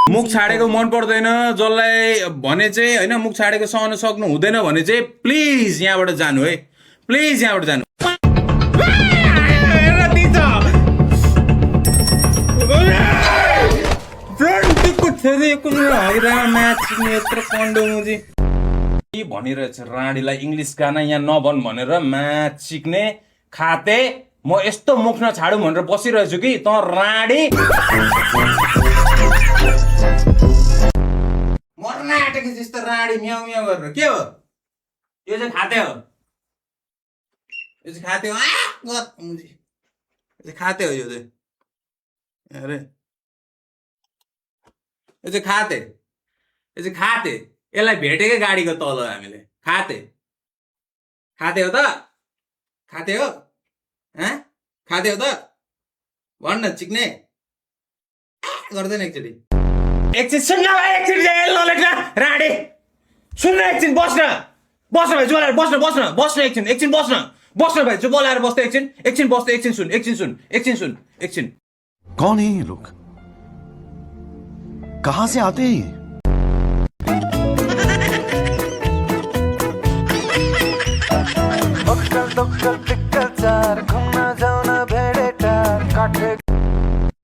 मुख छाडेको मन पर्दैन जसलाई भने चाहिँ हैन मुख छाडेको सहन सक्नु हुँदैन भने चाहिँ प्लिज यहाँबाट जानु है प्लिज यहाँबाट जानु के भनिरहेछ राणीलाई इंग्लिश गाना यहाँ नभन भनेर म्याच सिक्ने खाते म यस्तो मुख नछाडु भनेर बसिरहेछु कि त राणी मर्न आँटेको जस्तो राणी म्याउ म्याउ गरेर के हो यो चाहिँ खाते हो यो चाहिँ खाते हो यो चाहिँ खाते हो यो चाहिँ अरे यो चाहिँ खाते यो चाहिँ खाते यसलाई भेटेकै गाडीको तल हामीले खाते खाते हो त खाते हो खाते हो त भन्न चिक्ने गर्दैन एकचोटि एकछिन सुन्न भाइ एकछिन नलेख्न राणी सुन्न एकछिन बस्न बस्न भाइ जोलाएर बस्न बस्न बस्न एकछिन बस्न बस्न भाइ जो बोलाएर बस्दै एकछिन बस्दै एकछिन सुन एकछिन कौन है ये लोग कहाँ से आते हैं ये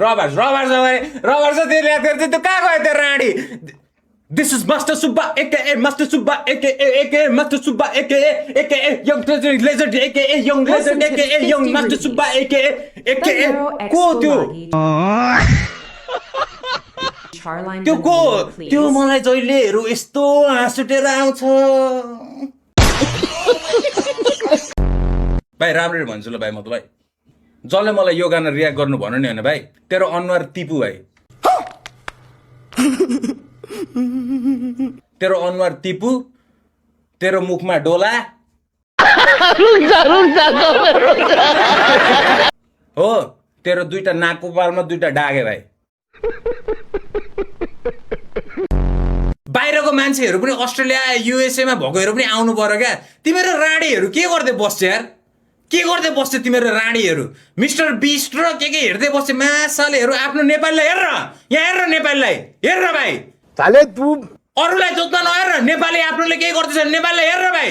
रबर्स त्यसले त्यो कहाँ गयो त्यो राणी this is master Subba AK master Subba AK master Subba AK young legend AK young legend AK young master Subba AK को त्यो को त्यो मलाई जहिले हेरु यस्तो हाँस उठेर आउँछ भाइ राम्ररी भन्छु ल भाइ म त भाइ जसले मलाई यो गाना रियाक्ट गर्नु भन्नु नि होइन भाइ तेरो अनुहार टिपु भाइ तेरो अनुहार टिपु तेरो मुखमा डोला हो तेरो दुईटा नाकको पालमा दुईटा डागे भाइ बाहिरको मान्छेहरू पनि अस्ट्रेलिया युएसए मा भएकोहरू पनि आउनु पर्यो क्या तिमीहरू राणीहरू के गर्दै बस्छ यार के गर्दै बस्छ तिमीहरू राणीहरू मिस्टर बिस्ट र के हेर्दै बस्छ मासालेहरू आफ्नो नेपालीलाई हेर यहाँ हेर नेपालीलाई हेर भाइ साले तू अरूलाई जोत्न नहेर नेपाली आफ्नोले के गर्दैछ नेपालीलाई हेर भाइ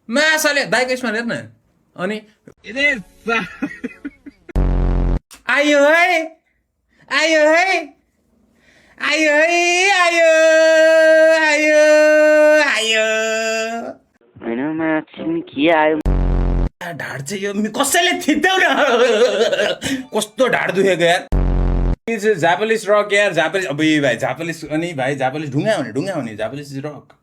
मासाले दाइको यसमा हेर्न अनि आयो है आयो है आयो है आयो आयो आयो हैन माछिन के आयो ढाड चाहिँ यो कसैले थिच्दैउ न कस्तो ढाड दुखेको यार जापानिज रक यार जापानिज अब भाइ जापानिज अनि भाइ जापानिज ढुङ्गा हुने जापानिज रक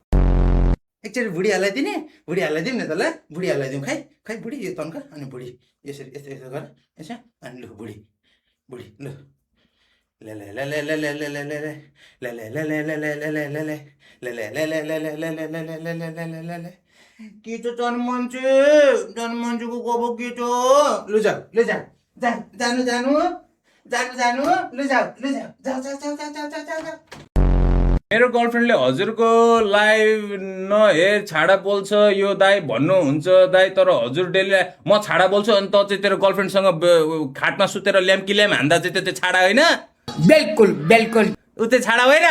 एकचोटि बुढी हाल्लाइदिने बुढी हाल्लाइदिउँ न त ल बुढी हाल्लाइदिउँ खै बुढी यो तन्का अनि बुढी यसरी यस्तो यस्तो गर यसो अनि लु बुढी बुढी लु केटो जन्मन्जुको गोबो केटो लु जाऊ जानु लु जाऊ मेरो गर्लफ्रेन्डले हजुरको लाइभ नहेर छाडा बोल्छ यो दाइ भन्नुहुन्छ दाइ तर हजुर डेली म छाडा बोल्छु अनि त चाहिँ तेरो गर्लफ्रेन्डसँग खाटमा सुतेर ल्याम्की ल्याम हान्दा चाहिँ त्यो छाडा होइन बिल्कुल उ चाहिँ छाडा होइन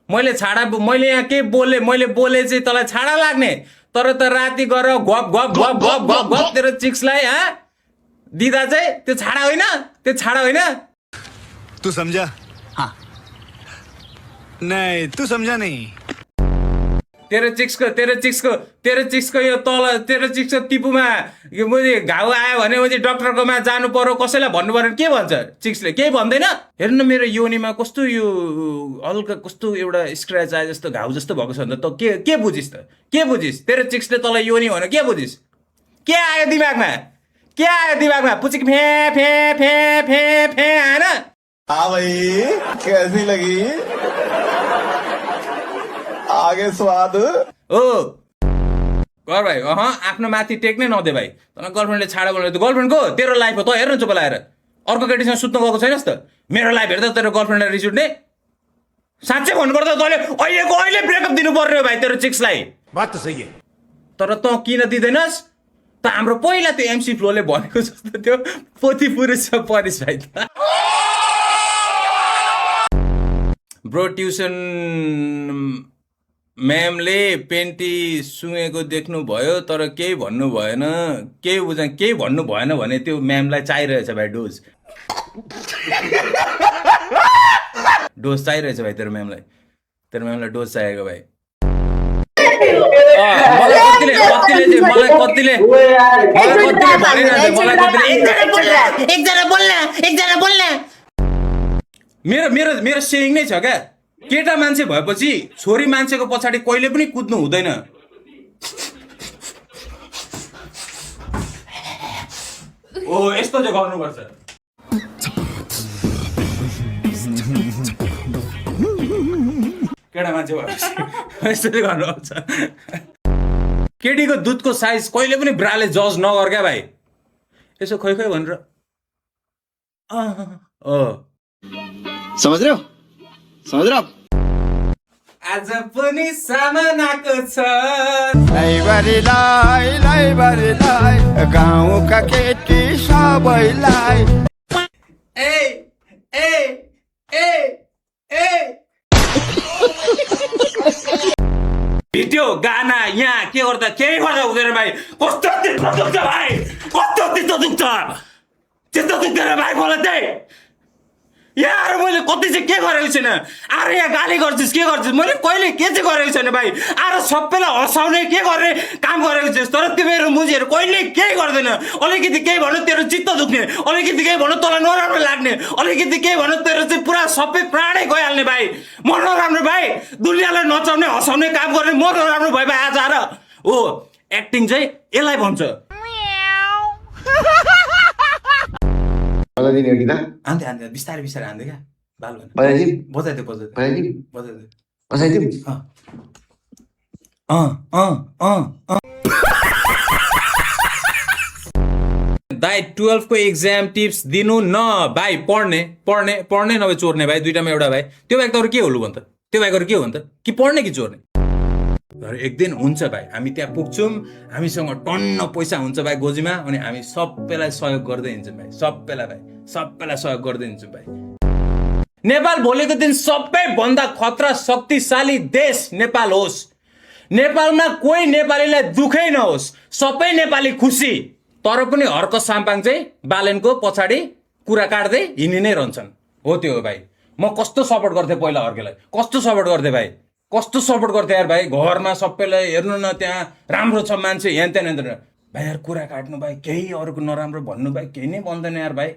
मैले यहाँ के बोले मैले बोले चाहिँ तँलाई छाडा लाग्ने तर त राति गएर गप तेरो चिक्सलाई दिदा चाहिँ त्यो छाडा होइन तू समझा हाँ नहीं तू समझा नहीं तेरो चिक्सको यो तल तेरो चिक्सको टिपुमा मैले घाउ आयो भने मैले डाक्टरकोमा जानु पर्यो कसैलाई भन्नु पर्यो के भन्छ चिक्सले केही भन्दैन हेर्नु न मेरो योनीमा कस्तो यो हल्का कस्तो एउटा स्क्रैच आए जस्तो घाउ जस्तो भएको छ नि त के बुझिस् तेरो चिक्सले तँलाई योनी भने के बुझिस् के आयो दिमागमा पुचिक फे आएन हाँ भाई कैसी लगी आगे स्वाद ओ गर भाइ आफ्नो माथि टेक्नै नदे भाइ तर गर्लफ्रेन्डले छाडा बोल्नु गर्लफ्रेन्ड को तेरो लाइफ हो त हेर्न चुप लाएर अर्को केटीसँग सुत्न गएको छैनस् त मेरो लाइफ हेर्दा तेरो गर्लफ्रेन्डलाई रिस उठ्ने साँच्चै भन्नुपर्दा तैँले अहिले ब्रेकअप दिनु पर्यो भाइ तेरो चिक्सलाई बात त सही है तर तँ किन दिँदैनस् त हाम्रो पहिला त्यो एमसी फ्लोले भनेको जस्तो त्यो पोथी पुरुष परिस भाइ त ब्रो ट्युसन म्यामले पेन्टी सुँगेको देख्नुभयो तर केही भन्नु भएन केही भन्नु भएन भने त्यो म्यामलाई चाहिरहेछ भाइ डोज चाहिरहेछ भाइ तेरो म्यामलाई डोज चाहिएको भाइ मलाई कतिले मेरो सेयिङ नै छ क्या केटा मान्छे भएपछि छोरी मान्छेको पछाडि कहिले पनि कुद्नु हुँदैन ओ यस्तो चाहिँ गर्नुपर्छ केटा मान्छे भएपछि यस्तो चाहिँ गर्नुपर्छ केटीको दुधको साइज कहिले पनि ब्राले जज नगर क्या भाइ यसो खोइ भनेर समझ रहे हो आज पनि सामनाको छ लाइबारीलाई गाउँका केटी सबैलाई भिडियो गाना यहाँ के गर्दा केही गर्दा हुँदैन भाइ कस्तो त्यस्तो दुख्छ भाइ त्यस्तो दुख्दैन भाइ मलाई त्यही यहाँ मैले कति चाहिँ के गरेको छैन आएर यहाँ गाली गर्छस् के गर्छस् मैले कहिले के चाहिँ गरेको छैन भाइ आएर सबैलाई हँसाउने के गर्ने काम गरेको छस् तर तिमीहरू मुजीहरू कहिले केही गर्दैन अलिकति केही भन्नु तेरो चित्त दुख्ने अलिकति केही भन्नु तँलाई नराम्रो लाग्ने अलिकति केही भन्नु तेरो चाहिँ पुरा सबै प्राणै गइहाल्ने भाइ म नराम्रो भाइ दुनियाँलाई नचाउने हँसाउने काम गर्ने म नराम्रो भयो भाइ आज आएर हो एक्टिङ चाहिँ यसलाई भन्छ हान्दै बिस्तारै हान्दै क्या बाल बजाइदियो दाइ 12 को एक्जाम टिप्स दिनु न भाइ पढ्ने नभए चोर्ने भाइ दुइटामा एउटा भाइ त्यो भाइ त के होलु भन्छ त्यो भाइ के हो त कि पढ्ने कि चोर्ने एक दिन हुन्छ भाइ हामी त्यहाँ पुग्छौँ हामीसँग टन्न पैसा हुन्छ भाइ गोजीमा अनि हामी सबैलाई सहयोग गर्दै हिँड्छौँ भाइ सबैलाई सहयोग गर्दै हिँड्छौँ भाइ नेपाल भोलिको दिन सबैभन्दा खतरा शक्तिशाली देश नेपाल होस् नेपालमा कोही नेपालीलाई दुखै नहोस् सबै नेपाली खुसी तर पनि हर्क साम्पाङ चाहिँ बालेनको पछाडि कुरा काट्दै हिँडि नै रहन्छन् हो त्यो हो भाइ म कस्तो सपोर्ट गर्थेँ पहिला हर्केलाई कस्तो सपोर्ट गर्थे यार भाइ घरमा सबैलाई हेर्नु न त्यहाँ राम्रो छ मान्छे यहाँ त्यहाँ भाइ यार कुरा काट्नु भाइ केही अरूको नराम्रो भन्नु भाइ केही नै भन्दैन यार भाइ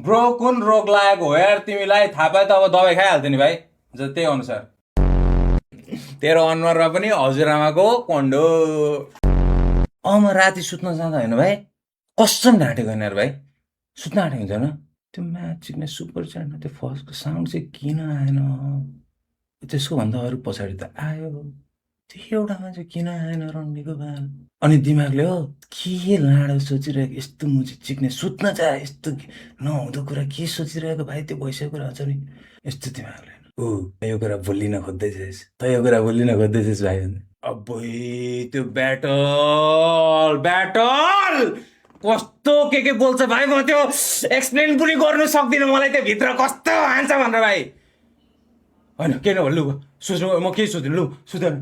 ब्रो कुन रोग लागेको हो यार तिमीलाई थाहा पाए त अब दबाई खाइहाल्थ्यो नि भाइ त्यही अनुसार तेरो अनुहारमा पनि हजुरआमाको कन्डो म राति सुत्न जाँदा होइन भाइ कसम ढाँटेको होइन यार भाइ सुत्न आँटेको हुँदैन त्यो म्याच जित्ने सुपर च्यान्ट त्यो फर्स्टको साउन्ड चाहिँ किन आएन त्यसको भन्दा अरू पछाडि त आयो त्यो एउटामा चाहिँ किन आएन रन्डीको बाल अनि दिमागले हो के लाडो सोचिरहेको यस्तो मुजी चिक्ने सुत्न चाहिँ यस्तो नहुँदो कुरा के सोचिरहेको भाइ त्यो भइसकेको कुरा हुन्छ नि यस्तो दिमागले यो कुरा भुलिन खोज्दैछस् भाइ अबै त्यो ब्याटल कस्तो के बोल्छ भाइ म त्यो एक्सप्लेन पनि गर्नु सक्दिनँ मलाई त्यो भित्र कस्तो हान्छ भनेर भाइ होइन केही नभए लु सोच्नु म केही सोच्दिनँ लु सुत्दैन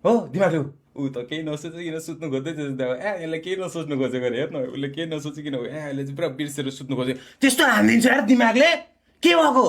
हो दिमागले ऊ त केही नसोचिकन सुत्नु खोज्दै यसलाई केही नसोच्नु खोजेको अरे हेर्नु उसले केही नसोचिकन यसले चाहिँ पुरा बिर्सेर सुत्नु खोजेको त्यस्तो हानिदिन्छ यार दिमागले के भएको